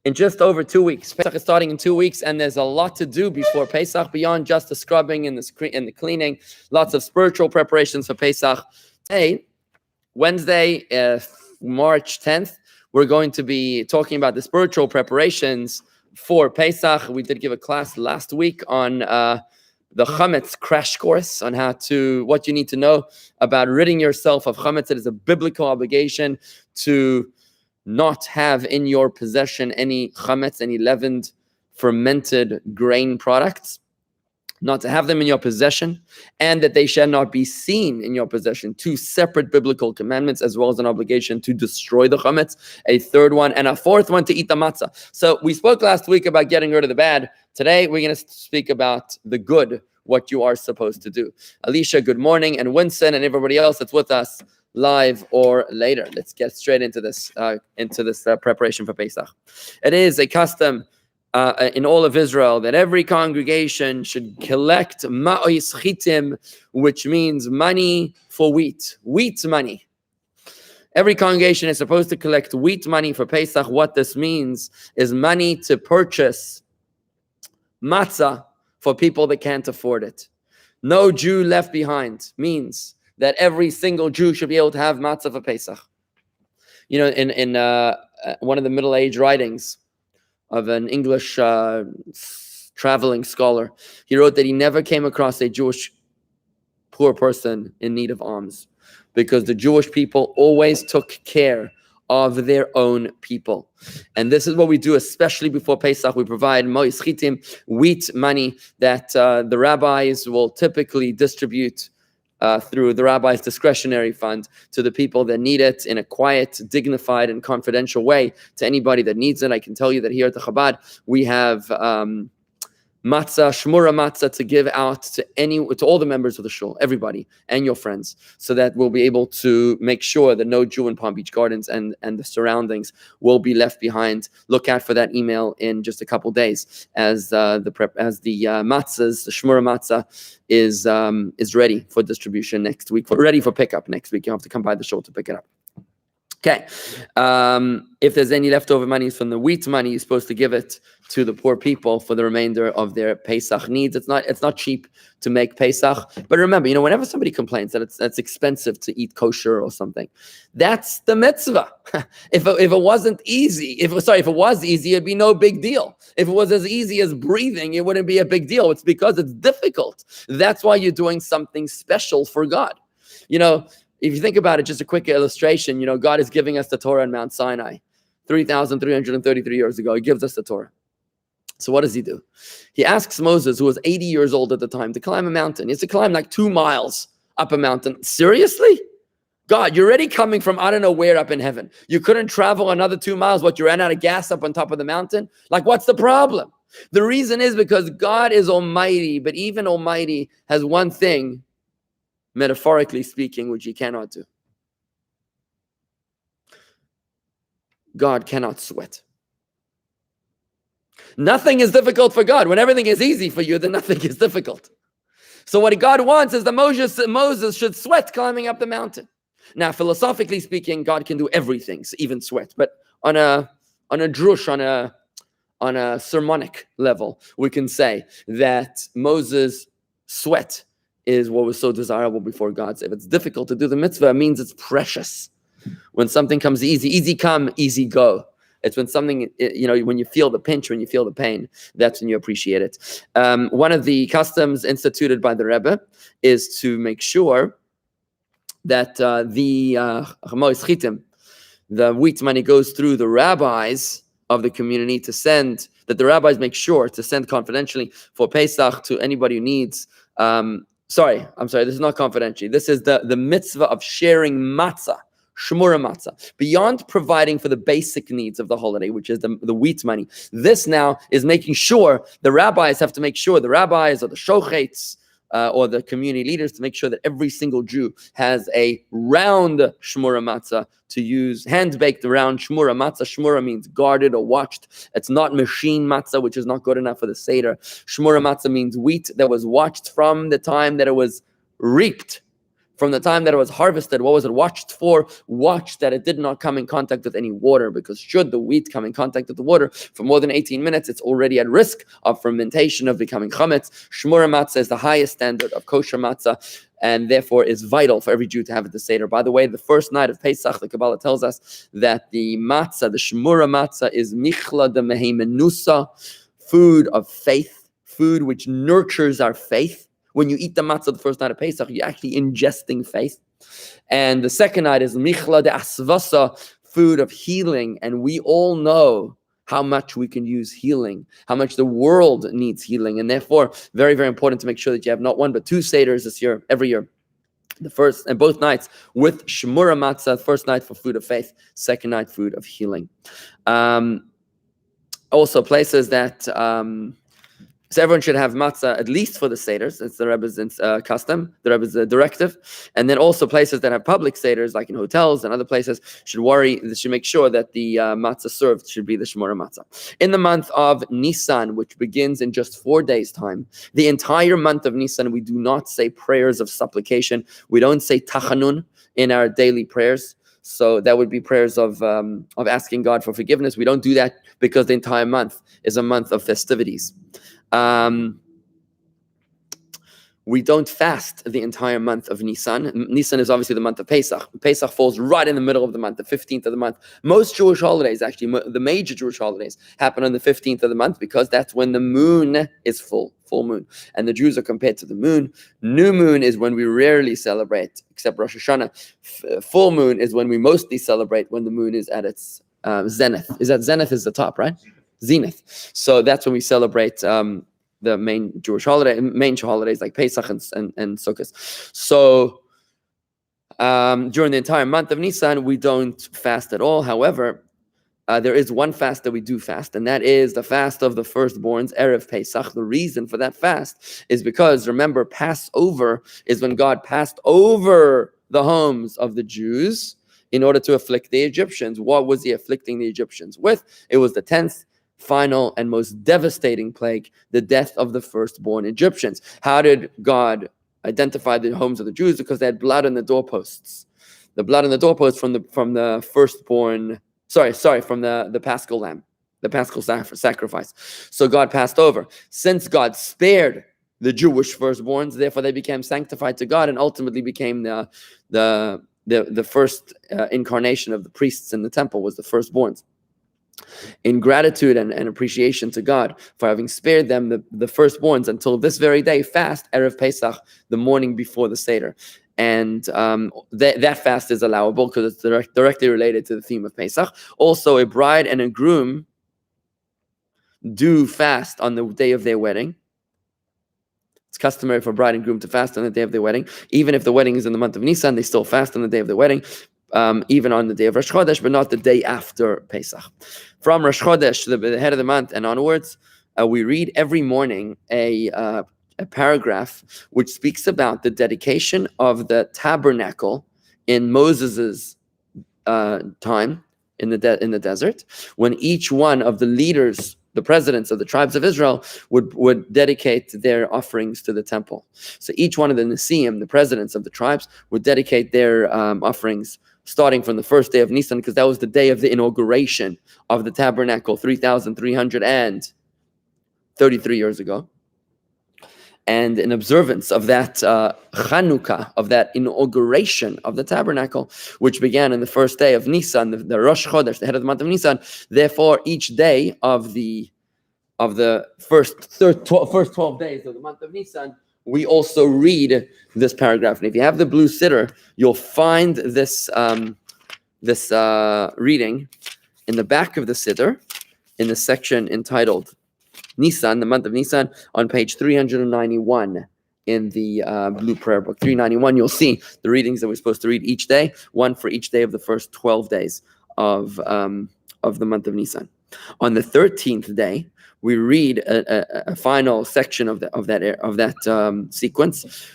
in just over 2 weeks. Pesach is starting in 2 weeks, and there's a lot to do before Pesach beyond just the scrubbing and the cleaning. Lots of spiritual preparations for Pesach. Today, Wednesday, March 10th, we're going to be talking about the spiritual preparations for Pesach. We did give a class last week on the chametz crash course on what you need to know about ridding yourself of chametz. It is a biblical obligation to not have in your possession any chametz, any leavened, fermented grain products, not to have them in your possession, and that they shall not be seen in your possession. 2 separate biblical commandments, as well as an obligation to destroy the chametz, a third one, and a fourth one, to eat the matzah. So we spoke last week about getting rid of the bad. Today, we're going to speak about the good, what you are supposed to do. Alicia, good morning, and Winston, and everybody else that's with us live or later. Let's get straight into this preparation for Pesach. It is a custom in all of Israel that every congregation should collect ma'os chitim, which means money for wheat money. Every congregation is supposed to collect wheat money for Pesach. What this means is money to purchase matzah for people that can't afford it. No Jew left behind means that every single Jew should be able to have matzah for Pesach. You know, in one of the Middle Age writings of an English traveling scholar, he wrote that he never came across a Jewish poor person in need of alms, because the Jewish people always took care of their own people. And this is what we do, especially before Pesach. We provide ma'os chitim, wheat money, that the rabbis will typically distribute through the rabbi's discretionary fund to the people that need it in a quiet, dignified, and confidential way to anybody that needs it. I can tell you that here at the Chabad, we have matzah, shmura matzah, to give out to all the members of the shul, everybody, and your friends, so that we'll be able to make sure that no Jew in Palm Beach Gardens and the surroundings will be left behind. Look out for that email in just a couple days as the matzahs, the shmura matzah is ready for distribution next week, ready for pickup next week. You have to come by the shul to pick it up. Okay. If there's any leftover money from the wheat money, you're supposed to give it to the poor people for the remainder of their Pesach needs. It's not cheap to make Pesach, but remember, whenever somebody complains that it's expensive to eat kosher or something, that's the mitzvah. If it wasn't easy, if it was easy, it'd be no big deal. If it was as easy as breathing, it wouldn't be a big deal. It's because it's difficult. That's why you're doing something special for God. If you think about it, just a quick illustration, God is giving us the Torah on Mount Sinai 3,333 years ago. He gives us the Torah. So what does he do? He asks Moses, who was 80 years old at the time, to climb a mountain. He has to climb like 2 miles up a mountain. Seriously? God, you're already coming from I don't know where up in heaven. You couldn't travel another 2 miles. What, you ran out of gas up on top of the mountain? Like, what's the problem? The reason is because God is almighty, but even almighty has one thing, metaphorically speaking, which he cannot do. God cannot sweat. Nothing is difficult for God. When everything is easy for you, then nothing is difficult. So what God wants is that Moses should sweat climbing up the mountain. Now, philosophically speaking, God can do everything, even sweat. But on a drush, on a sermonic level, we can say that Moses' sweat is what was so desirable before God. If it's difficult to do the mitzvah, it means it's precious. When something comes easy come, easy go. It's when something, when you feel the pinch, when you feel the pain, that's when you appreciate it. One of the customs instituted by the Rebbe is to make sure that the ma'os chitim, the wheat money, goes through the rabbis of the community that the rabbis make sure to send confidentially for Pesach to anybody who needs. Sorry, this is not confidentially. This is the mitzvah of sharing matzah, shmura matzah, beyond providing for the basic needs of the holiday, which is the wheat money. This now is making sure the rabbis have to make sure, the rabbis or the shochetz or the community leaders, to make sure that every single Jew has a round shmura matzah to use, hand-baked round shmura matzah. Shmura means guarded or watched. It's not machine matzah, which is not good enough for the Seder. Shmura matzah means wheat that was watched from the time that it was reaped From the time that it was harvested, what was it watched for? Watched that it did not come in contact with any water, because should the wheat come in contact with the water for more than 18 minutes, it's already at risk of fermentation, of becoming chametz. Shmura matzah is the highest standard of kosher matzah, and therefore is vital for every Jew to have at the Seder. By the way, the first night of Pesach, the Kabbalah tells us that the matzah, the shmura matzah, is michla de mehemenusa, food of faith, food which nurtures our faith. When you eat the matzah the first night of Pesach, you're actually ingesting faith. And the second night is michla de asvasa, food of healing. And we all know how much we can use healing, how much the world needs healing. And therefore, very, very important to make sure that you have not one, but two Seders this year, every year. The first and both nights with shmura matzah, first night for food of faith, second night food of healing. Also places that... So everyone should have matzah at least for the Seders. It's the Rebbe's custom, the Rebbe's directive. And then also places that have public Seders, like in hotels and other places, should make sure that the matzah served should be the Shmura matzah. In the month of Nisan, which begins in just 4 days' time, the entire month of Nisan, we do not say prayers of supplication. We don't say tachanun in our daily prayers. So that would be prayers of asking God for forgiveness. We don't do that because the entire month is a month of festivities. We don't fast the entire month of Nisan. Nisan is obviously the month of Pesach. Pesach falls right in the middle of the month, the 15th of the month. Most Jewish holidays, actually, the major Jewish holidays, happen on the 15th of the month because that's when the moon is full moon. And the Jews are compared to the moon. New moon is when we rarely celebrate, except Rosh Hashanah. Full moon is when we mostly celebrate, when the moon is at its zenith. Zenith is the top, right? Zenith. So that's when we celebrate the main Jewish holidays like Pesach and Sukkot. So during the entire month of Nisan, we don't fast at all. However, there is one fast that we do fast, and that is the fast of the firstborns, Erev Pesach. The reason for that fast is because, remember, Passover is when God passed over the homes of the Jews in order to afflict the Egyptians. What was he afflicting the Egyptians with? It was the 10th final and most devastating plague, the death of the firstborn Egyptians. How did God identify the homes of the Jews? Because they had blood on the doorposts. The blood on the doorposts from the firstborn, from the Paschal lamb, the Paschal sacrifice. So God passed over. Since God spared the Jewish firstborns, therefore they became sanctified to God and ultimately became the first incarnation of the priests in the temple, was the firstborns. In gratitude and appreciation to God for having spared them, the firstborns, until this very day, fast Erev Pesach, the morning before the Seder. And that fast is allowable because it's directly related to the theme of Pesach. Also, a bride and a groom do fast on the day of their wedding. It's customary for bride and groom to fast on the day of their wedding. Even if the wedding is in the month of Nisan, they still fast on the day of the wedding. Even on the day of Rosh Chodesh, but not the day after Pesach. From Rosh Chodesh, the head of the month, and onwards, we read every morning a paragraph which speaks about the dedication of the tabernacle in Moses's time in the desert, when each one of the leaders, the presidents of the tribes of Israel, would dedicate their offerings to the temple. So each one of the Nisim, the presidents of the tribes, would dedicate their offerings starting from the first day of Nisan, because that was the day of the inauguration of the tabernacle 3,333 years ago. And in observance of that Chanukah, of that inauguration of the tabernacle, which began on the first day of Nisan, the Rosh Chodesh, the head of the month of Nisan, therefore each day of the first 12 days of the month of Nisan, we also read this paragraph. And if you have the blue siddur, you'll find this reading in the back of the siddur, in the section entitled Nisan, the month of Nisan, on page 391 in the blue prayer book. 391, you'll see the readings that we're supposed to read each day, one for each day of the first 12 days of the month of Nisan. On the 13th day, we read a final section of that sequence,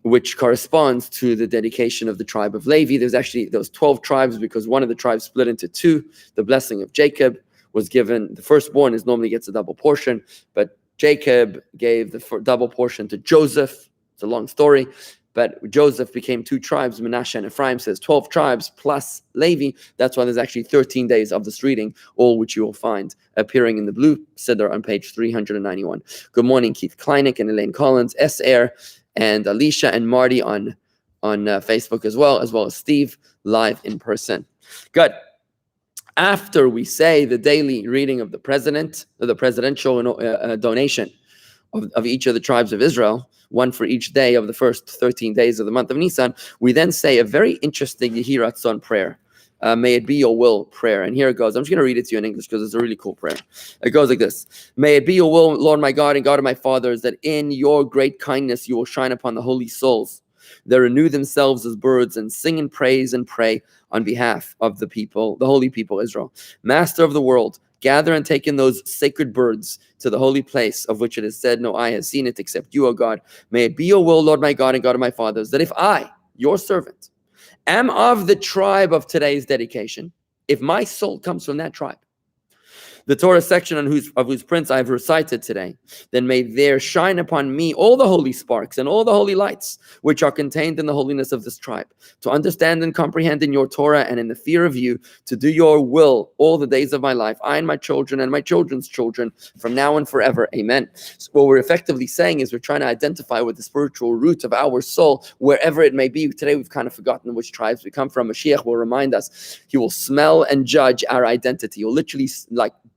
which corresponds to the dedication of the tribe of Levi. There's actually those 12 tribes because one of the tribes split into two. The blessing of Jacob was given. The firstborn normally gets a double portion, but Jacob gave the double portion to Joseph. It's a long story. But Joseph became 2 tribes. Manasseh and Ephraim says 12 tribes plus Levi. That's why there's actually 13 days of this reading, all which you will find appearing in the blue Siddur on page 391. Good morning, Keith Kleinick and Elaine Collins, S.R. and Alicia and Marty on Facebook as well as Steve live in person. Good. After we say the daily reading of the presidential donation of each of the tribes of Israel, one for each day of the first 13 days of the month of Nisan, we then say a very interesting Yehi Ratzon prayer. May it be your will prayer. And here it goes. I'm just going to read it to you in English because it's a really cool prayer. It goes like this. May it be your will, Lord my God and God of my fathers, that in your great kindness you will shine upon the holy souls that renew themselves as birds and sing and praise and pray on behalf of the people, the holy people Israel. Master of the world, gather and take in those sacred birds to the holy place of which it is said, no eye has seen it except you, O God. May it be your will, Lord my God and God of my fathers, that if I, your servant, am of the tribe of today's dedication, if my soul comes from that tribe, the Torah section of whose prince I have recited today, then may there shine upon me all the holy sparks and all the holy lights which are contained in the holiness of this tribe, to understand and comprehend in your Torah and in the fear of you, to do your will all the days of my life, I and my children and my children's children, from now and forever. Amen. So what we're effectively saying is we're trying to identify with the spiritual root of our soul, wherever it may be. Today we've kind of forgotten which tribes we come from. Mashiach will remind us. He will smell and judge our identity. He will literally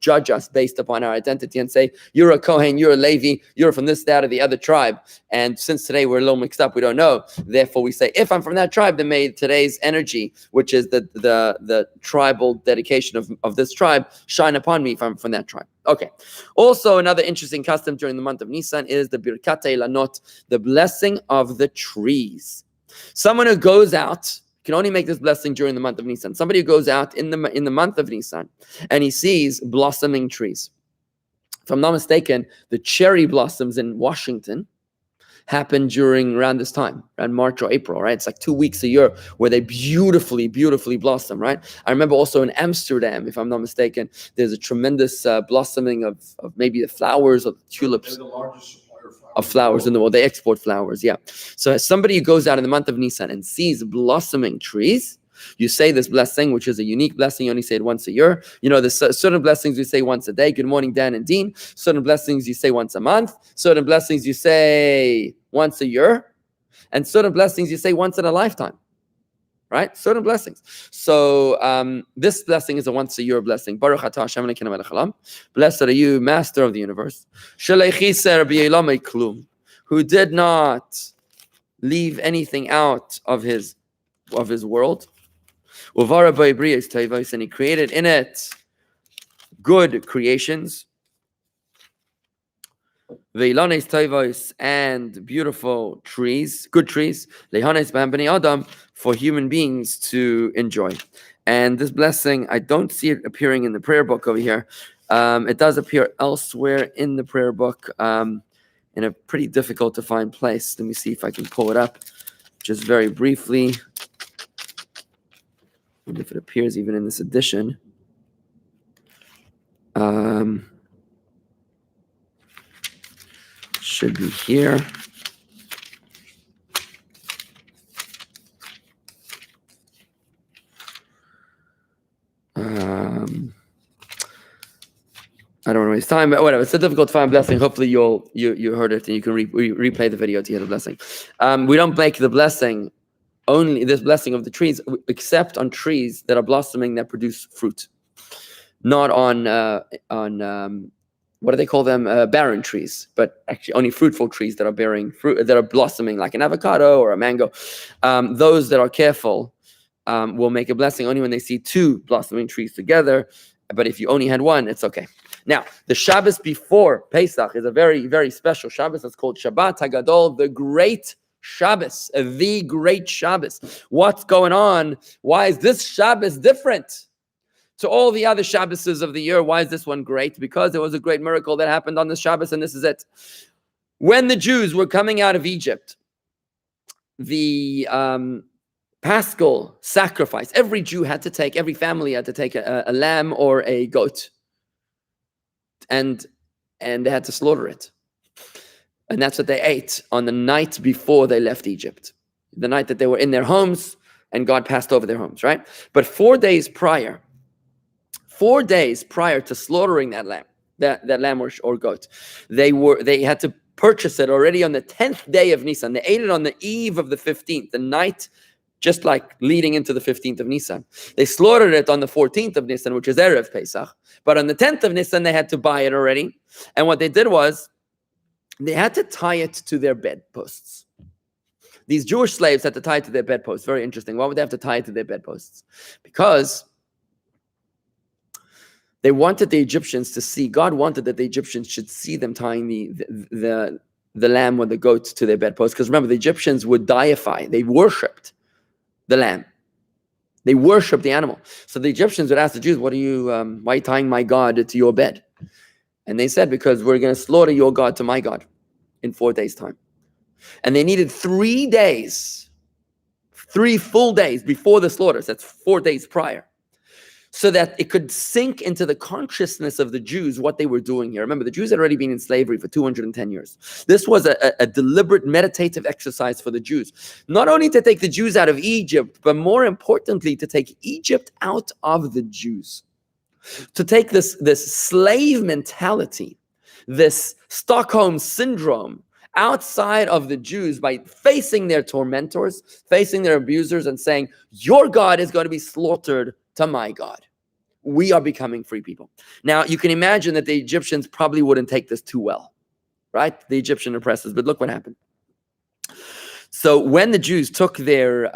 judge us based upon our identity and say, you're a Kohen, you're a Levi, you're from this, that, or the other tribe. And since today we're a little mixed up, we don't know. Therefore we say, if I'm from that tribe, then may today's energy, which is the tribal dedication of this tribe, shine upon me if I'm from that tribe. Okay. Also, another interesting custom during the month of Nisan is the Birkat Ilanot, the blessing of the trees. Someone who goes out can only make this blessing during the month of Nisan. Somebody who goes out in the month of Nisan and he sees blossoming trees. If I'm not mistaken, the cherry blossoms in Washington happen around this time, around March or April, right? It's like 2 weeks a year where they beautifully, beautifully blossom, right? I remember also in Amsterdam, if I'm not mistaken, there's a tremendous blossoming of maybe the flowers or the tulips. They're the largest supplier of flowers in the world. They export flowers, yeah. So as somebody who goes out in the month of Nisan and sees blossoming trees, you say this blessing, which is a unique blessing. You only say it once a year. You know, there's certain blessings you say once a day. Good morning, Dan and Dean. Certain blessings you say once a month. Certain blessings you say once a year. And certain blessings you say once in a lifetime. Right? Certain blessings. So this blessing is a once a year blessing. Baruch atah Hashem Elokeinu melech haolam. Blessed are you, Master of the universe. Shelei chiser b'yolamei klum, who did not leave anything out of his world. And he created in it good creations, and beautiful trees, good trees, for human beings to enjoy. And this blessing, I don't see it appearing in the prayer book over here. It does appear elsewhere in the prayer book, in a pretty difficult to find place. Let me see if I can pull it up just very briefly. And if it appears even in this edition. Should be here. I don't want to waste time, but whatever. It's a difficult to find blessing. Hopefully you heard it and you can replay the video to hear the blessing. We don't make the blessing, only this blessing of the trees, except on trees that are blossoming that produce fruit, not on what do they call them? Barren trees, but actually only fruitful trees that are bearing fruit, that are blossoming, like an avocado or a mango. Those that are careful will make a blessing only when they see 2 blossoming trees together. But if you only had 1, it's okay. Now, the Shabbos before Pesach is a very, very special Shabbos. It's called Shabbat Tagadol, the great Shabbos, the great Shabbos. What's going on? Why is this Shabbos different to all the other Shabboses of the year? Why is this one great? Because there was a great miracle that happened on this Shabbos, and this is it. When the Jews were coming out of Egypt, the Paschal sacrifice, every family had to take a lamb or a goat, and they had to slaughter it. And that's what they ate on the night before they left Egypt. the night that they were in their homes and God passed over their homes, right? But 4 days prior to slaughtering that lamb, that lamb or goat, they had to purchase it already on the 10th day of Nisan. They ate it on the eve of the 15th, the night just like leading into the 15th of Nisan. They slaughtered it on the 14th of Nisan, which is Erev Pesach. But on the 10th of Nisan, they had to buy it already. And what they did was they had to tie it to their bedposts. These Jewish slaves had to tie it to their bedposts. Very interesting. Why would they have to tie it to their bedposts? Because they wanted the Egyptians to see, God wanted that the Egyptians should see them tying the lamb or the goat to their bedposts. Because remember, the Egyptians would deify, they worshipped the lamb. They worshipped the animal. So the Egyptians would ask the Jews, why are you tying my God to your bed? And they said, because we're going to slaughter your God to my God in 4 days' time. And they needed 3 days, 3 full days before the slaughters. That's 4 days prior. So that it could sink into the consciousness of the Jews what they were doing here. Remember, the Jews had already been in slavery for 210 years. This was a deliberate meditative exercise for the Jews. Not only to take the Jews out of Egypt, but more importantly, to take Egypt out of the Jews. To take this slave mentality, this Stockholm syndrome outside of the Jews by facing their tormentors, facing their abusers and saying, your God is going to be slaughtered to my God. We are becoming free people. Now, you can imagine that the Egyptians probably wouldn't take this too well, right? The Egyptian oppressors, but look what happened. So when the Jews took their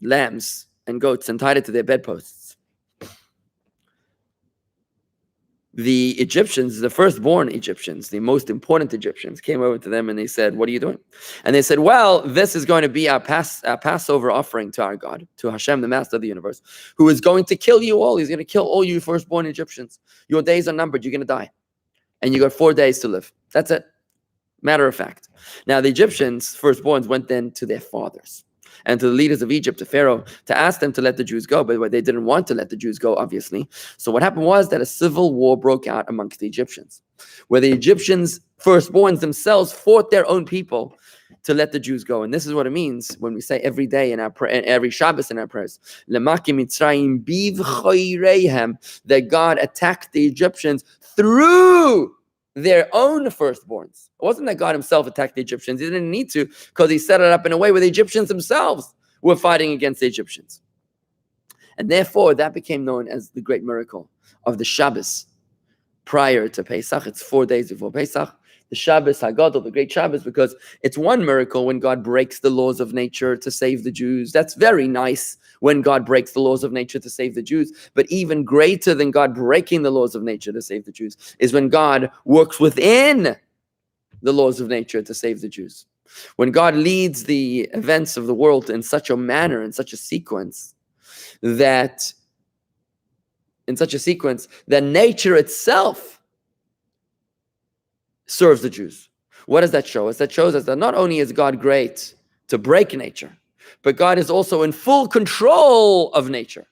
lambs and goats and tied it to their bedposts, the Egyptians, the firstborn Egyptians, the most important Egyptians, came over to them and they said, what are you doing? And they said, well, this is going to be our Passover offering to our God, to Hashem, the master of the universe, who is going to kill you all. He's going to kill all you firstborn Egyptians. Your days are numbered. You're going to die. And you got 4 days to live. That's it. Matter of fact. Now, the Egyptians, firstborns, went then to their fathers and to the leaders of Egypt, to Pharaoh, to ask them to let the Jews go. But they didn't want to let the Jews go, obviously. So what happened was that a civil war broke out amongst the Egyptians, where the Egyptians, firstborns themselves, fought their own people to let the Jews go. And this is what it means when we say every day in our prayer, every Shabbos in our prayers, that God attacked the Egyptians through their own firstborns. It wasn't that God himself attacked the Egyptians. He didn't need to, because he set it up in a way where the Egyptians themselves were fighting against the Egyptians. And therefore, that became known as the great miracle of the Shabbos prior to Pesach. It's 4 days before Pesach. The Shabbat Tagadol, the great Shabbos, because it's one miracle when God breaks the laws of nature to save the Jews. That's very nice when God breaks the laws of nature to save the Jews. But even greater than God breaking the laws of nature to save the Jews is when God works within the laws of nature to save the Jews. When God leads the events of the world in such a manner, in such a sequence, that nature itself serves the Jews. What does that show us? That shows us that not only is God great to break nature, but God is also in full control of nature,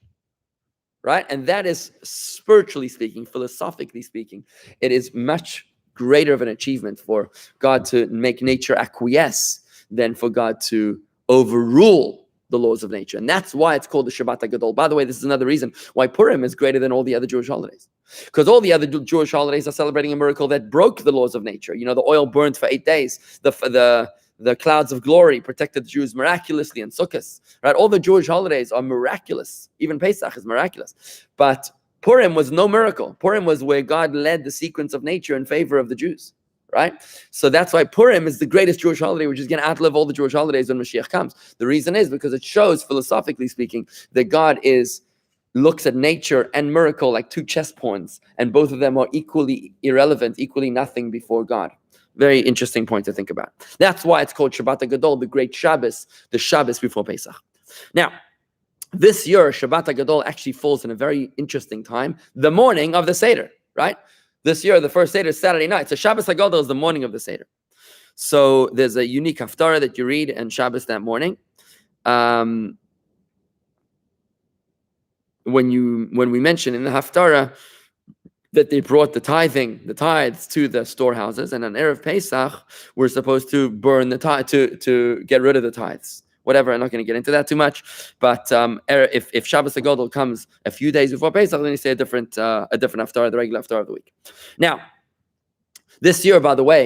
right? And that is, spiritually speaking, philosophically speaking, it is much greater of an achievement for God to make nature acquiesce than for God to overrule the laws of nature. And that's why it's called the Shabbat Tagadol. By the way, this is another reason why Purim is greater than all the other Jewish holidays. Because all the other Jewish holidays are celebrating a miracle that broke the laws of nature. You know, the oil burned for 8 days. The clouds of glory protected the Jews miraculously in Sukkot. Right? All the Jewish holidays are miraculous. Even Pesach is miraculous. But Purim was no miracle. Purim was where God led the sequence of nature in favor of the Jews. Right? So that's why Purim is the greatest Jewish holiday, which is going to outlive all the Jewish holidays when Mashiach comes. The reason is because it shows, philosophically speaking, that God looks at nature and miracle like two chess pawns, and both of them are equally irrelevant, equally nothing before God. Very interesting point to think about. That's why it's called Shabbat Tagadol, the great Shabbos, the Shabbos before Pesach. Now, this year, Shabbat Tagadol actually falls in a very interesting time, the morning of the Seder, right? This year, the first Seder is Saturday night. So Shabbat Sagado is the morning of the Seder. So there's a unique haftarah that you read in Shabbos that morning. When we mention in the haftarah that they brought the tithes to the storehouses, and on Erev Pesach, we're supposed to burn the tithe, to get rid of the tithes. whatever. I'm not going to get into that too much. But if Shabbat Tagadol comes a few days before Pesach, then you say a different haftarah, the regular haftarah of the week. Now, this year, by the way,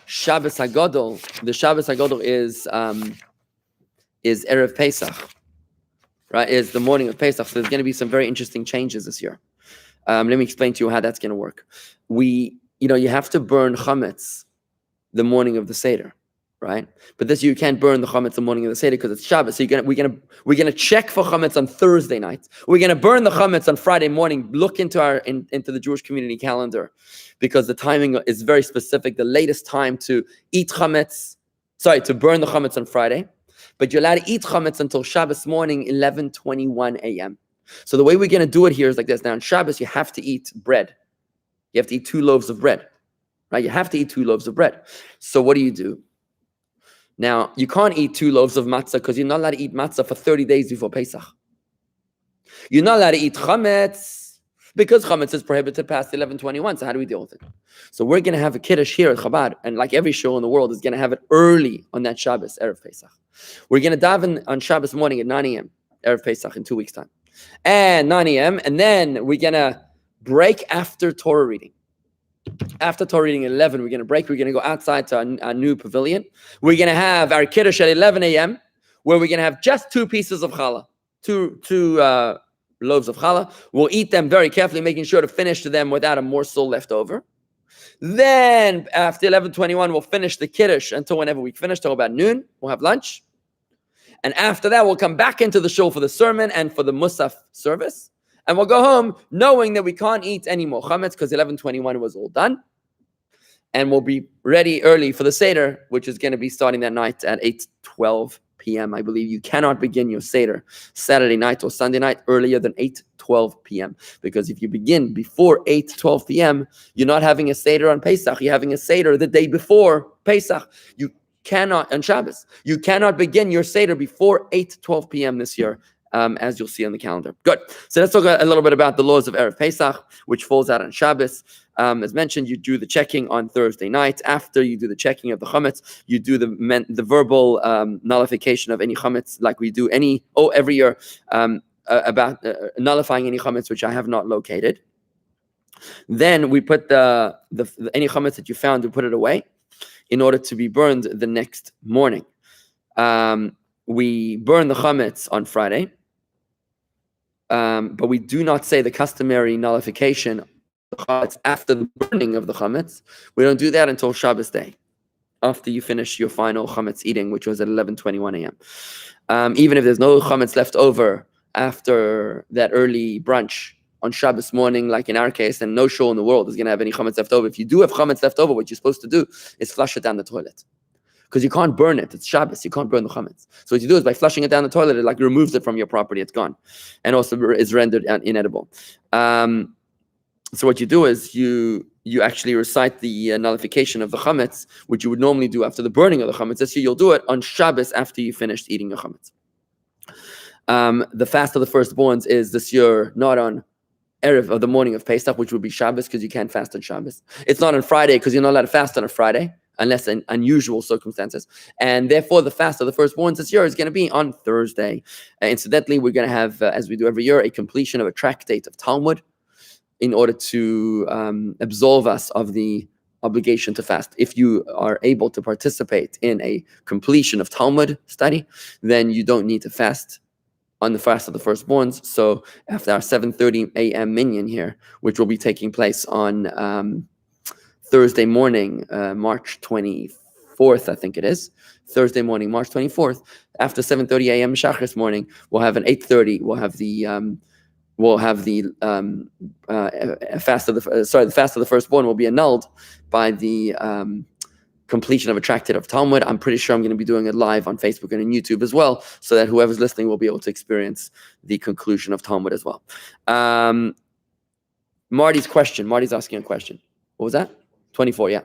Shabbat Sagado, the Shabbat Sagado is Erev Pesach, right? Is the morning of Pesach. So there's going to be some very interesting changes this year. Let me explain to you how that's going to work. You have to burn chametz the morning of the Seder, right? But this year you can't burn the chametz the morning of the Seder because it's Shabbat. So we're gonna check for chametz on Thursday night. We're gonna burn the chametz on Friday morning. Look into into the Jewish community calendar, because the timing is very specific. The latest time to burn the chametz on Friday, but you're allowed to eat chametz until Shabbos morning, 11:21 a.m. So the way we're gonna do it here is like this. Now on Shabbos you have to eat bread. You have to eat 2 loaves of bread. Right? You have to eat 2 loaves of bread. So what do? Now, you can't eat 2 loaves of matzah because you're not allowed to eat matzah for 30 days before Pesach. You're not allowed to eat chametz because chametz is prohibited past 11:21. So how do we deal with it? So we're going to have a kiddush here at Chabad, and like every show in the world is going to have it early on that Shabbos, Erev Pesach. We're going to daven on Shabbos morning at 9 a.m., Erev Pesach in 2 weeks' time. And 9 a.m., and then we're going to break after Torah reading. After Torah reading at 11, we're going to break. We're going to go outside to our new pavilion. We're going to have our kiddush at 11 a.m., where we're going to have just 2 pieces of challah, two loaves of challah. We'll eat them very carefully, making sure to finish them without a morsel left over. Then after 11:21, we'll finish the kiddush until whenever we finish, till about noon. We'll have lunch. And after that, we'll come back into the shul for the sermon and for the musaf service. And we'll go home knowing that we can't eat any more chametz because 11:21 was all done. And we'll be ready early for the Seder, which is going to be starting that night at 8:12 p.m. I believe you cannot begin your Seder Saturday night or Sunday night earlier than 8:12 p.m. Because if you begin before 8:12 p.m., you're not having a Seder on Pesach. You're having a Seder the day before Pesach. You cannot, on Shabbos, you cannot begin your Seder before 8:12 p.m. this year. As you'll see on the calendar. Good. So let's talk a little bit about the laws of Erev Pesach, which falls out on Shabbos. As mentioned, you do the checking on Thursday night. After you do the checking of the chametz, you do the verbal nullification of any chametz, like we do every year about nullifying any chametz which I have not located. Then we put any chametz that you found, we put it away in order to be burned the next morning. We burn the chametz on Friday. But we do not say the customary nullification after the burning of the chametz. We don't do that until Shabbos day, after you finish your final chametz eating, which was at 11:21 a.m. Even if there's no chametz left over after that early brunch on Shabbos morning, like in our case, and no shul in the world is going to have any chametz left over. If you do have chametz left over, what you're supposed to do is flush it down the toilet. Because you can't burn it. It's Shabbos. You can't burn the chametz. So what you do is by flushing it down the toilet, it like removes it from your property. It's gone. And also is rendered inedible. So what you do is you actually recite the nullification of the chametz, which you would normally do after the burning of the chametz. This year you'll do it on Shabbos after you finished eating your chametz. The fast of the firstborns is this year not on Erev of the morning of Pesach, which would be Shabbos, because you can't fast on Shabbos. It's not on Friday because you're not allowed to fast on a Friday, unless in unusual circumstances. And therefore, the fast of the firstborns this year is going to be on Thursday. Incidentally, we're going to have, as we do every year, a completion of a tractate of Talmud in order to absolve us of the obligation to fast. If you are able to participate in a completion of Talmud study, then you don't need to fast on the fast of the firstborns. So after our 7:30 a.m. minyan here, which will be taking place on Thursday morning, March 24th, I think it is. Thursday morning, March 24th, after 7:30 a.m. Shachris morning, we'll have an 8:30. The fast of the firstborn will be annulled by the completion of a tractate of Talmud. I'm pretty sure I'm going to be doing it live on Facebook and on YouTube as well, so that whoever's listening will be able to experience the conclusion of Talmud as well. Marty's asking a question. What was that? 24, yeah.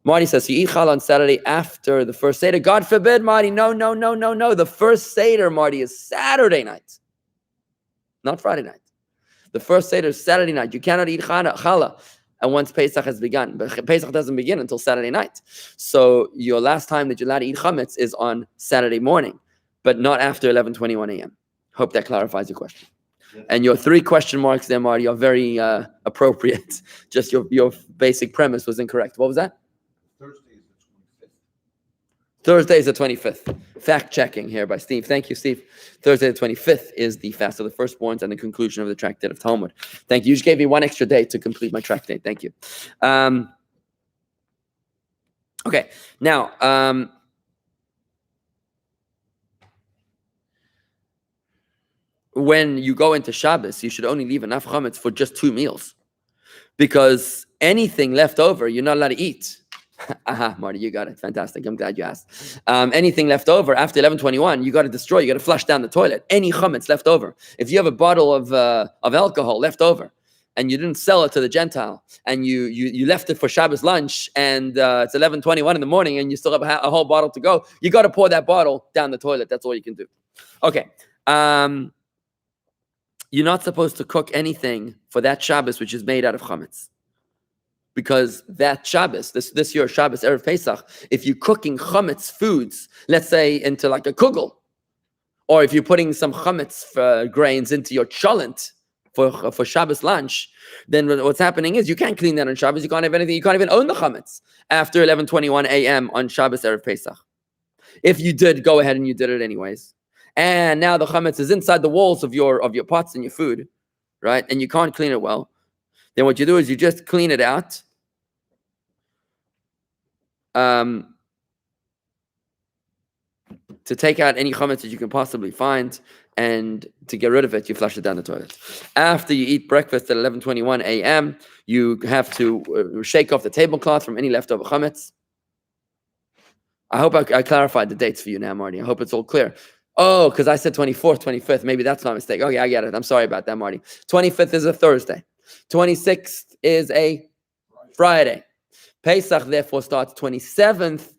Marty says, you eat challah on Saturday after the first Seder. God forbid, Marty. No. The first Seder, Marty, is Saturday night, not Friday night. The first Seder is Saturday night. You cannot eat challah and once Pesach has begun. But Pesach doesn't begin until Saturday night. So your last time that you're allowed to eat chametz is on Saturday morning. but not after 11:21 a.m. Hope that clarifies your question. And your 3 question marks there, Marty, are very appropriate. Just your basic premise was incorrect. What was that? Thursday is the 25th. Fact checking here by Steve. Thank you, Steve. Thursday the 25th is the fast of the firstborns and the conclusion of the tractate of Talmud. Thank you. You just gave me 1 extra day to complete my tractate. Thank you. Okay. Now, when you go into Shabbos, you should only leave enough chametz for just 2 meals, because anything left over, you're not allowed to eat. Aha, Marty, you got it. Fantastic. I'm glad you asked. Anything left over after 11:21, you got to destroy. You got to flush down the toilet. Any chametz left over. If you have a bottle of alcohol left over, and you didn't sell it to the Gentile, and you left it for Shabbos lunch, and it's 11:21 in the morning, and you still have a whole bottle to go, you got to pour that bottle down the toilet. That's all you can do. Okay. You're not supposed to cook anything for that Shabbos which is made out of chametz, because that Shabbos, this year Shabbos Erev Pesach, if you're cooking chametz foods, let's say into like a kugel, or if you're putting some chametz grains into your cholent for Shabbos lunch, then what's happening is you can't clean that on Shabbos. You can't have anything. You can't even own the chametz after 11:21 a.m. on Shabbos Erev Pesach. If you did, go ahead and you did it anyways. And now the chametz is inside the walls of your pots and your food, right? And you can't clean it well. Then what you do is you just clean it out. To take out any chametz that you can possibly find, and to get rid of it, you flush it down the toilet. After you eat breakfast at 11:21 a.m., you have to shake off the tablecloth from any leftover chametz. I hope I clarified the dates for you now, Marty. I hope it's all clear. Oh, because I said 24th, 25th. Maybe that's my mistake. Okay, I get it. I'm sorry about that, Marty. 25th is a Thursday. 26th is a Friday. Pesach, therefore, starts 27th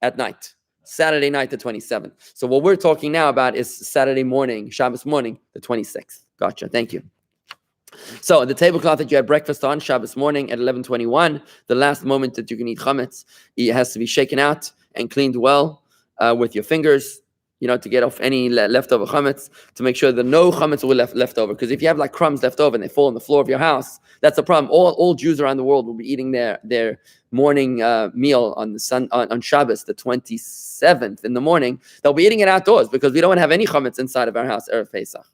at night. Saturday night, the 27th. So what we're talking now about is Saturday morning, Shabbos morning, the 26th. Gotcha. Thank you. So the tablecloth that you had breakfast on Shabbos morning at 11:21, the last moment that you can eat chametz, it has to be shaken out and cleaned well with your fingers, to get off any leftover chametz, to make sure that no chametz will be left over. Because if you have like crumbs left over and they fall on the floor of your house, that's a problem. All Jews around the world will be eating their morning meal on Shabbos, the 27th in the morning. They'll be eating it outdoors because we don't want to have any chametz inside of our house Erev Pesach.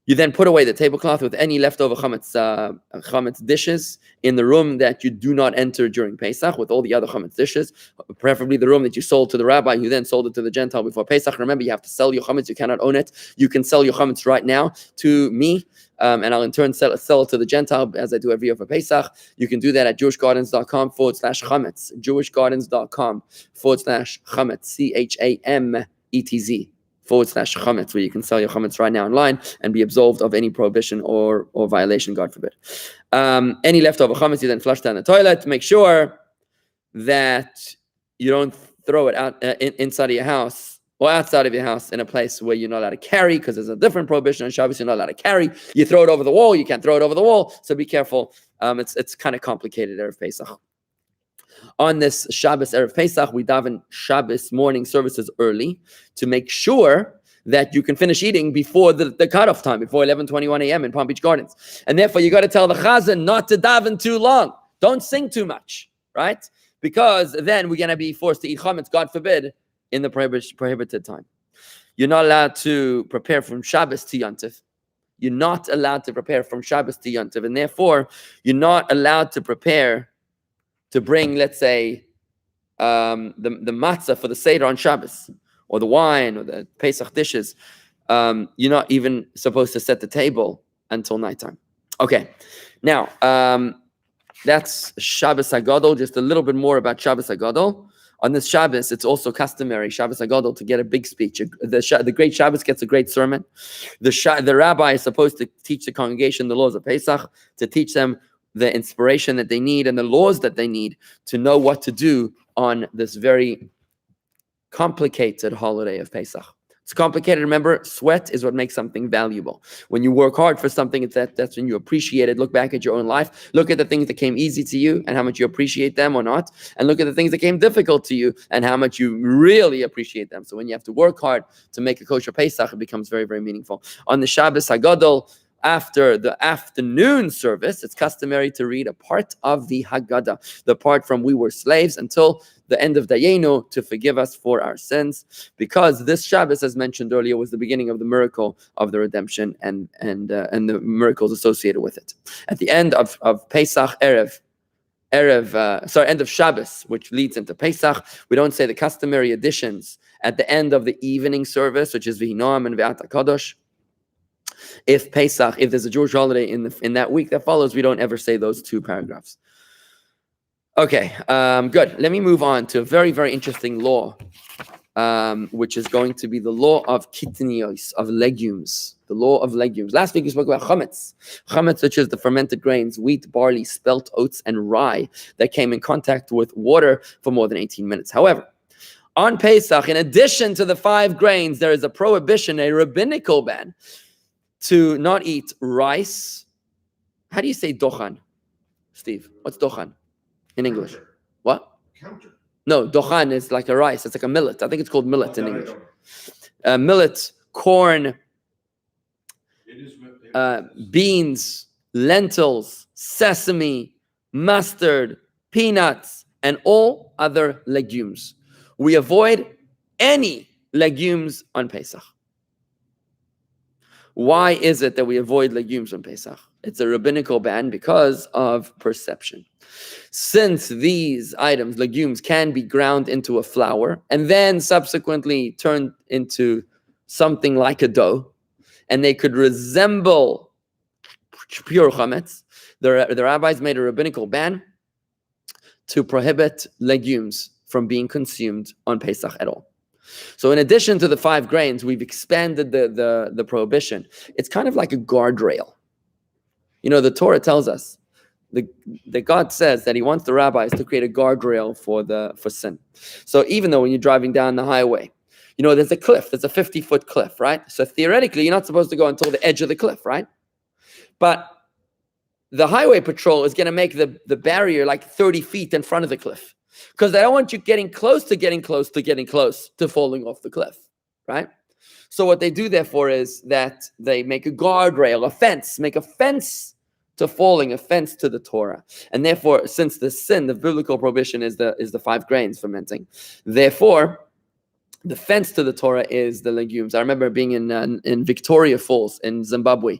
You then put away the tablecloth with any leftover chametz dishes in the room that you do not enter during Pesach with all the other chametz dishes, preferably the room that you sold to the rabbi who then sold it to the Gentile before Pesach. Remember, you have to sell your chametz. You cannot own it. You can sell your chametz right now to me, and I'll in turn sell it to the Gentile as I do every year for Pesach. You can do that at jewishgardens.com/chametz, jewishgardens.com/chametz, CHAMETZ. /chametz, where you can sell your chametz right now online and be absolved of any prohibition or violation, God forbid. Any leftover chametz you then flush down the toilet. Make sure that you don't throw it out inside of your house or outside of your house in a place where you're not allowed to carry, because there's a different prohibition on Shabbos. You're not allowed to carry. You throw it over the wall. You can't throw it over the wall. So be careful. It's kind of complicated Erev Pesach. On this Shabbos Erev Pesach, we daven Shabbos morning services early to make sure that you can finish eating before the cutoff time, before 11:21 a.m. in Palm Beach Gardens. And therefore, you got to tell the chazan not to daven too long. Don't sing too much, right? Because then we're going to be forced to eat chametz, God forbid, in the prohibited time. You're not allowed to prepare from Shabbos to Yontif. You're not allowed to prepare from Shabbos to Yontif. And therefore, you're not allowed to prepare to bring, let's say, the matzah for the Seder on Shabbos, or the wine, or the Pesach dishes. You're not even supposed to set the table until nighttime. Okay, now, that's Shabbat Sagado. Just a little bit more about Shabbat Sagado. On this Shabbos, it's also customary, Shabbat Sagado, to get a big speech. The great Shabbos gets a great sermon. The rabbi is supposed to teach the congregation the laws of Pesach, to teach them the inspiration that they need and the laws that they need to know what to do on this very complicated holiday of Pesach. It's complicated. Remember, sweat is what makes something valuable. When you work hard for something, that's when you appreciate it. Look back at your own life. Look at the things that came easy to you and how much you appreciate them or not. And look at the things that came difficult to you and how much you really appreciate them. So when you have to work hard to make a kosher Pesach, it becomes very, very meaningful. On the Shabbat Tagadol, after the afternoon service, it's customary to read a part of the Haggadah, the part from we were slaves until the end of Dayenu, to forgive us for our sins, because this Shabbos, as mentioned earlier, was the beginning of the miracle of the redemption and the miracles associated with it. At the end of Pesach end of Shabbos, which leads into Pesach, we don't say the customary additions at the end of the evening service, which is V'hinoam and Ve'at HaKadosh. If there's a Jewish holiday in that week that follows, we don't ever say those two paragraphs. Okay, good. Let me move on to a very, very interesting law, which is going to be the law of kitnios, of legumes, the law of legumes. Last week we spoke about chametz, which is the fermented grains, wheat, barley, spelt, oats, and rye that came in contact with water for more than 18 minutes. However, on Pesach, in addition to the 5 grains, there is a prohibition, a rabbinical ban, to not eat rice. How do you say dochan, Steve? What's dochan in English? Counter. What? Counter. No, dochan is like a rice. It's like a millet. I think it's called millet in English. Millet, corn, beans, lentils, sesame, mustard, peanuts, and all other legumes. We avoid any legumes on Pesach. Why is it that we avoid legumes on Pesach? It's a rabbinical ban because of perception. Since these items, legumes, can be ground into a flour and then subsequently turned into something like a dough, and they could resemble pure chametz, the rabbis made a rabbinical ban to prohibit legumes from being consumed on Pesach at all. So in addition to the 5 grains, we've expanded the prohibition. It's kind of like a guardrail. You know, the Torah tells us that God says that he wants the rabbis to create a guardrail for sin. So even though when you're driving down the highway, you know, there's a cliff, there's a 50-foot cliff, right? So theoretically, you're not supposed to go until the edge of the cliff, right? But the highway patrol is going to make the barrier like 30 feet in front of the cliff, because they don't want you getting close to falling off the cliff, right? So what they do, therefore, is that they make a guardrail, a fence to falling, a fence to the Torah. And therefore, since the biblical prohibition is the 5 grains fermenting, therefore, the fence to the Torah is the legumes. I remember being in Victoria Falls in Zimbabwe.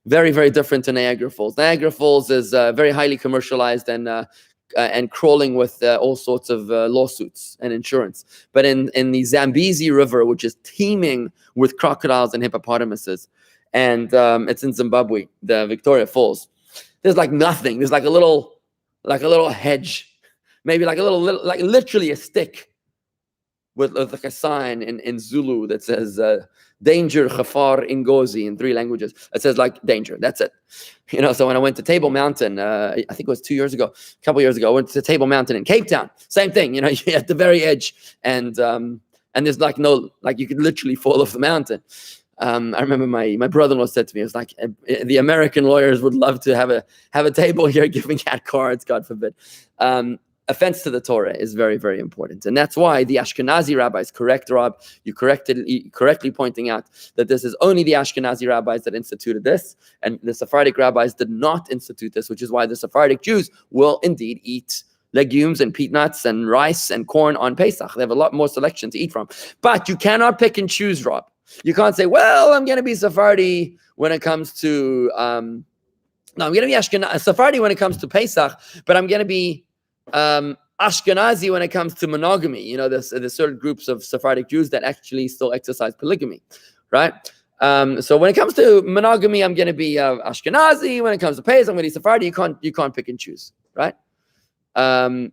Very, very different to Niagara Falls. Niagara Falls is very highly commercialized and crawling with all sorts of lawsuits and insurance. But in the Zambezi River, which is teeming with crocodiles and hippopotamuses, and it's in Zimbabwe, the Victoria Falls, there's like nothing. There's like a little hedge, maybe like literally a stick with like a sign in Zulu that says danger, khafar, ingozi, in 3 languages. It says like danger. That's it. You know, so when I went to Table Mountain, I think it was a couple years ago, I went to Table Mountain in Cape Town. Same thing, you know, you're at the very edge, and there's like you could literally fall off the mountain. I remember my brother-in-law said to me, it was like, the American lawyers would love to have a table here giving out cards, God forbid. Offense to the Torah is very, very important. And that's why the Ashkenazi rabbis, correct, Rob, you correctly pointing out that this is only the Ashkenazi rabbis that instituted this, and the Sephardic rabbis did not institute this, which is why the Sephardic Jews will indeed eat legumes and peanuts and rice and corn on Pesach. They have a lot more selection to eat from. But you cannot pick and choose, Rob. You can't say, well, I'm going to be Sephardi when it comes to, I'm going to be Sephardi when it comes to Pesach, but I'm going to be Ashkenazi when it comes to monogamy. You know, there's certain groups of Sephardic Jews that actually still exercise polygamy, right? So when it comes to monogamy, I'm going to be Ashkenazi. When it comes to Pesach, I'm going to be Sephardi. You can't pick and choose, right? By the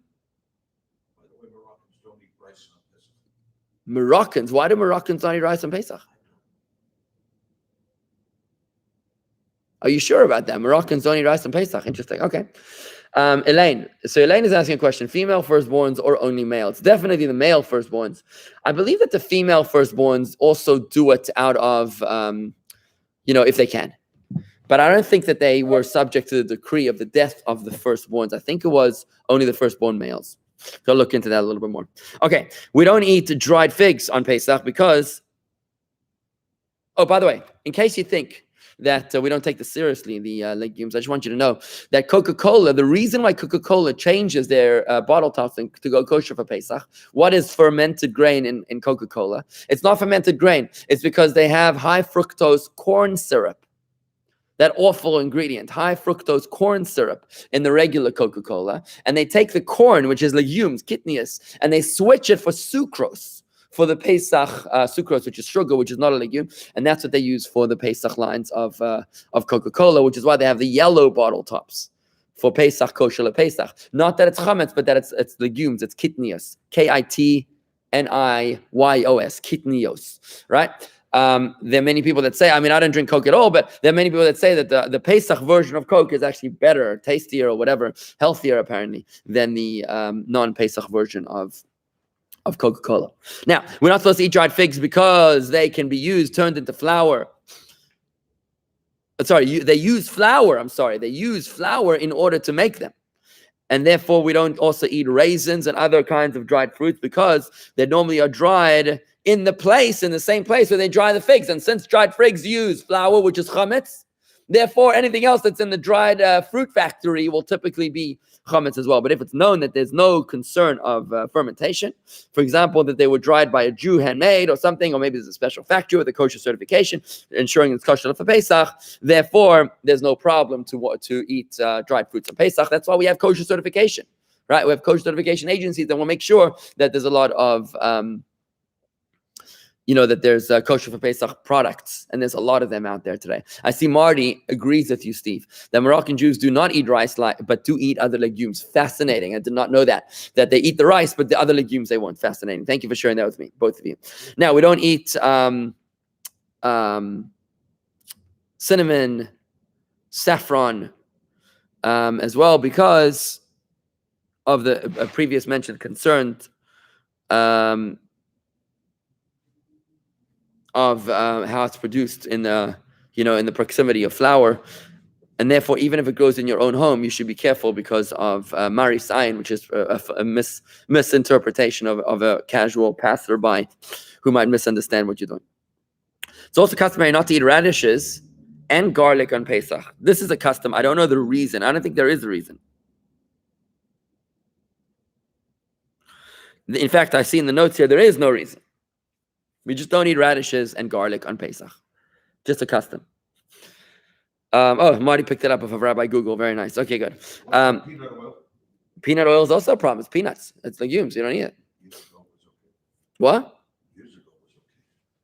way, Moroccans don't eat rice on Pesach. Moroccans? Why do Moroccans not eat rice on Pesach? Are you sure about that? Moroccans don't eat rice on Pesach. Interesting. Okay. Elaine. So Elaine is asking a question: female firstborns or only male? It's definitely the male firstborns. I believe that the female firstborns also do it out of, if they can. But I don't think that they were subject to the decree of the death of the firstborns. I think it was only the firstborn males. So look into that a little bit more. Okay, we don't eat dried figs on Pesach because. Oh, by the way, in case you think that we don't take this seriously, the legumes, I just want you to know that Coca-Cola, the reason why Coca-Cola changes their bottle tops to go kosher for Pesach, what is fermented grain in Coca-Cola? It's not fermented grain. It's because they have high fructose corn syrup. That awful ingredient, high fructose corn syrup in the regular Coca-Cola. And they take the corn, which is legumes, kidneys, and they switch it for sucrose, for the Pesach sucrose, which is sugar, which is not a legume. And that's what they use for the Pesach lines of Coca-Cola, which is why they have the yellow bottle tops for Pesach, kosher Pesach. Not that it's chametz, but that it's legumes, it's kitnios, Kitnios, kitnios, right? There are many people that say, I don't drink Coke at all, but there are many people that say that the Pesach version of Coke is actually better, tastier, or whatever, healthier apparently, than the non-Pesach version of Coca-Cola. Now, we're not supposed to eat dried figs because they can be turned into flour. They use flour. They use flour in order to make them. And therefore, we don't also eat raisins and other kinds of dried fruits because they normally are dried in the same place where they dry the figs. And since dried figs use flour, which is chametz, therefore anything else that's in the dried fruit factory will typically be chametz as well. But if it's known that there's no concern of fermentation, for example, that they were dried by a Jew, handmade or something, or maybe there's a special factory with a kosher certification ensuring it's kosher for Pesach, therefore there's no problem to eat dried fruits on Pesach. That's why we have kosher certification, right? We have kosher certification agencies that will make sure that there's a lot of that there's kosher for Pesach products, and there's a lot of them out there today. I see Marty agrees with you, Steve, that Moroccan Jews do not eat rice, but do eat other legumes. Fascinating. I did not know that they eat the rice, but the other legumes they won't. Fascinating. Thank you for sharing that with me, both of you. Now, we don't eat cinnamon, saffron as well because of the previous mentioned concerns of how it's produced in the proximity of flour, and therefore even if it grows in your own home, you should be careful because of Martys, which is a misinterpretation of a casual passerby who might misunderstand what you're doing. It's also customary not to eat radishes and garlic on Pesach. This is a custom. I don't know the reason. I don't think there is a reason. In fact, I see in the notes here there is no reason. We just don't eat radishes and garlic on Pesach. Just a custom. Marty picked it up off of Rabbi Google. Very nice. Okay, good. Peanut oil. Peanut oil is also a problem. It's peanuts. It's legumes. You don't eat it. What?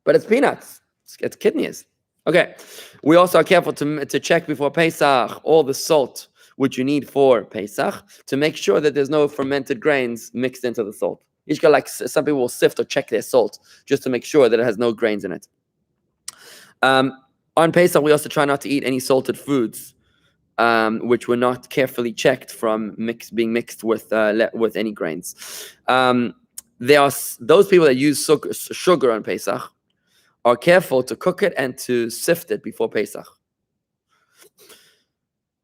But it's peanuts. It's kidneys. Okay. We also are careful to check before Pesach all the salt which you need for Pesach to make sure that there's no fermented grains mixed into the salt. Some people will sift or check their salt just to make sure that it has no grains in it. On Pesach, we also try not to eat any salted foods, which were not carefully checked from being mixed with any grains. There are those people that use sugar on Pesach are careful to cook it and to sift it before Pesach.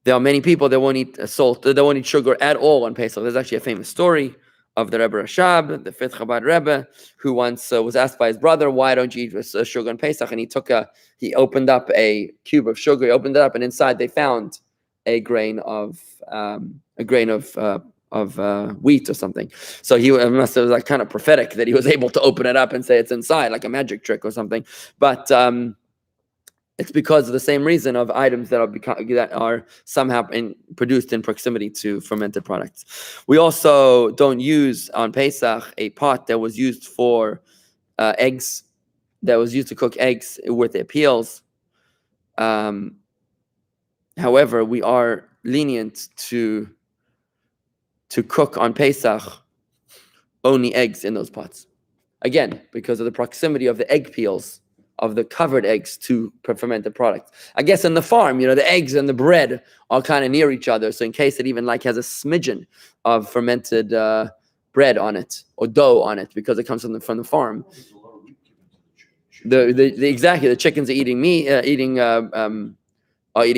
There are many people that won't eat salt, that won't eat sugar at all on Pesach. There's actually a famous story of the Rebbe Rashab, the fifth Chabad Rebbe, who once was asked by his brother, "Why don't you eat sugar on Pesach?" And he opened up a cube of sugar. He opened it up, and inside they found a grain of wheat or something. So it was kind of prophetic that he was able to open it up and say it's inside, like a magic trick or something. But it's because of the same reason of items that are somehow produced in proximity to fermented products. We also don't use on Pesach a pot that was used for eggs, that was used to cook eggs with their peels. However, we are lenient to cook on Pesach only eggs in those pots. Again, because of the proximity of the egg peels of the covered eggs to fermented product. I guess in the farm, the eggs and the bread are kind of near each other. So in case it even has a smidgen of fermented bread on it or dough on it, because it comes from the farm. Exactly, the chickens are eating meat, eating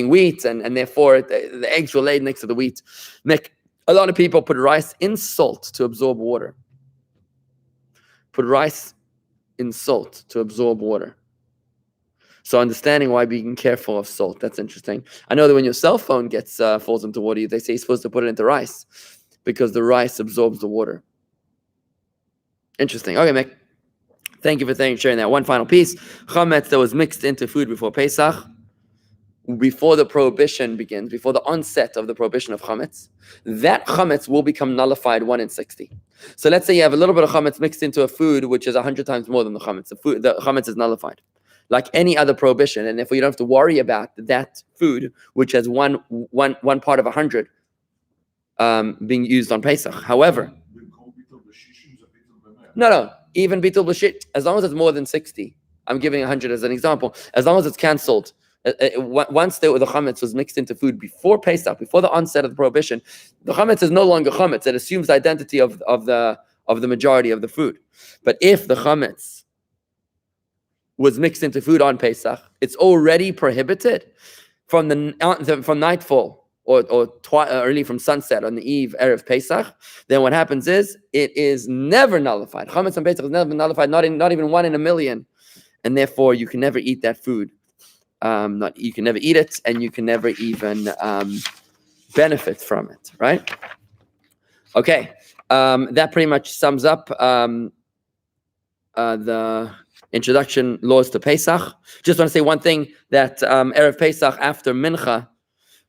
wheat, and therefore the eggs were laid next to the wheat. Nick, a lot of people put rice in salt to absorb water. Put rice in salt to absorb water. So understanding why being careful of salt, that's interesting. I know that when your cell phone falls into water, they say you're supposed to put it into rice because the rice absorbs the water. Interesting. Okay, Mick. Thank you for sharing that. One final piece. Chametz that was mixed into food before Pesach, before the prohibition begins, before the onset of the prohibition of chametz, that chametz will become nullified 1 in 60. So let's say you have a little bit of chametz mixed into a food which is 100 times more than the chametz. The chametz is nullified, like any other prohibition, and therefore you don't have to worry about that food which has one part of 100 being used on Pesach. However, no, even bitul b'shit, as long as it's more than 60. I'm giving 100 as an example. As long as it's cancelled. Once the chametz was mixed into food before Pesach, before the onset of the prohibition, the chametz is no longer chametz. It assumes the identity of the majority of the food. But if the chametz was mixed into food on Pesach, it's already prohibited from nightfall or early from sunset on the eve erev Pesach. Then what happens is it is never nullified. Chametz on Pesach is never nullified, not even 1 in a million, and therefore you can never eat that food. You can never eat it, and you can never even benefit from it, right? Okay, that pretty much sums up the introduction laws to Pesach. Just want to say one thing, that Erev Pesach after Mincha,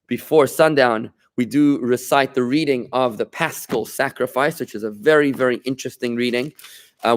before sundown, we do recite the reading of the Paschal sacrifice, which is a very, very interesting reading.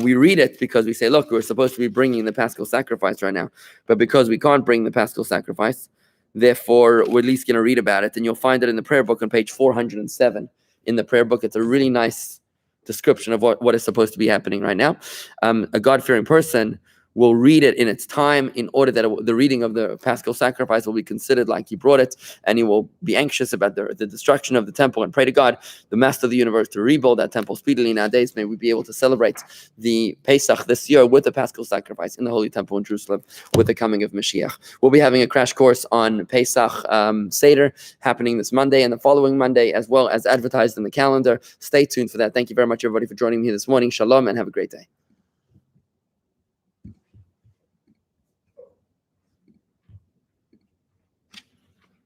We read it because we say, look, we're supposed to be bringing the Paschal sacrifice right now. But because we can't bring the Paschal sacrifice, therefore, we're at least going to read about it. And you'll find it in the prayer book on page 407. In the prayer book, it's a really nice description of what is supposed to be happening right now. A God-fearing person will read it in its time in order that the reading of the Paschal sacrifice will be considered like he brought it, and he will be anxious about the destruction of the temple and pray to God, the Master of the universe, to rebuild that temple speedily nowadays. May we be able to celebrate the Pesach this year with the Paschal sacrifice in the Holy Temple in Jerusalem with the coming of Mashiach. We'll be having a crash course on Pesach Seder happening this Monday and the following Monday, as well as advertised in the calendar. Stay tuned for that. Thank you very much, everybody, for joining me this morning. Shalom, and have a great day.